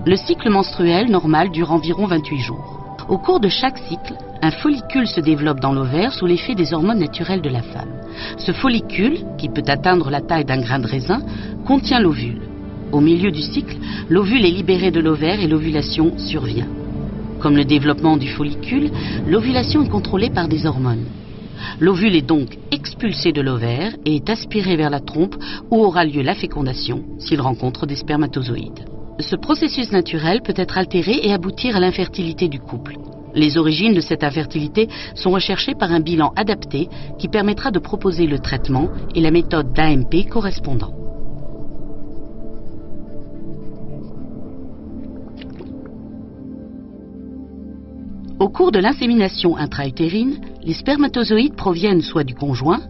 Le cycle menstruel normal dure environ 28 jours. Au cours de chaque cycle, un follicule se développe dans l'ovaire sous l'effet des hormones naturelles de la femme. Ce follicule, qui peut atteindre la taille d'un grain de raisin, contient l'ovule. Au milieu du cycle, l'ovule est libéré de l'ovaire et l'ovulation survient. Comme le développement du follicule, l'ovulation est contrôlée par des hormones. L'ovule est donc expulsé de l'ovaire et est aspiré vers la trompe où aura lieu la fécondation s'il rencontre des spermatozoïdes. Ce processus naturel peut être altéré et aboutir à l'infertilité du couple. Les origines de cette infertilité sont recherchées par un bilan adapté qui permettra de proposer le traitement et la méthode d'AMP correspondant. Au cours de l'insémination intra-utérine, les spermatozoïdes proviennent soit du conjoint,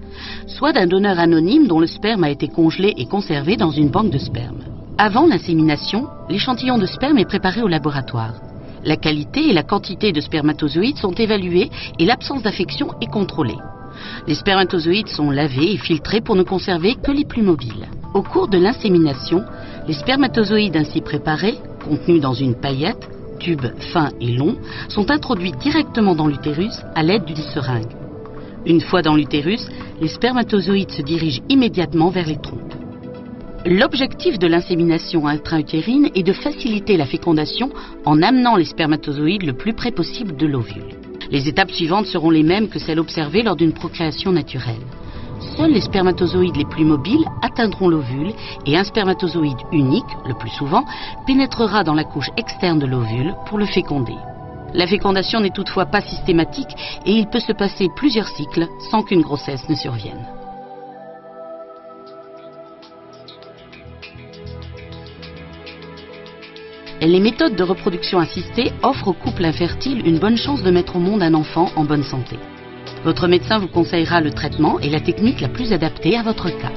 soit d'un donneur anonyme dont le sperme a été congelé et conservé dans une banque de sperme. Avant l'insémination, l'échantillon de sperme est préparé au laboratoire. La qualité et la quantité de spermatozoïdes sont évaluées et l'absence d'infection est contrôlée. Les spermatozoïdes sont lavés et filtrés pour ne conserver que les plus mobiles. Au cours de l'insémination, les spermatozoïdes ainsi préparés, contenus dans une paillette, tube fin et long, sont introduits directement dans l'utérus à l'aide d'une seringue. Une fois dans l'utérus, les spermatozoïdes se dirigent immédiatement vers les trompes. L'objectif de l'insémination intra-utérine est de faciliter la fécondation en amenant les spermatozoïdes le plus près possible de l'ovule. Les étapes suivantes seront les mêmes que celles observées lors d'une procréation naturelle. Seuls les spermatozoïdes les plus mobiles atteindront l'ovule et un spermatozoïde unique, le plus souvent, pénétrera dans la couche externe de l'ovule pour le féconder. La fécondation n'est toutefois pas systématique et il peut se passer plusieurs cycles sans qu'une grossesse ne survienne. Les méthodes de reproduction assistée offrent aux couples infertiles une bonne chance de mettre au monde un enfant en bonne santé. Votre médecin vous conseillera le traitement et la technique la plus adaptée à votre cas.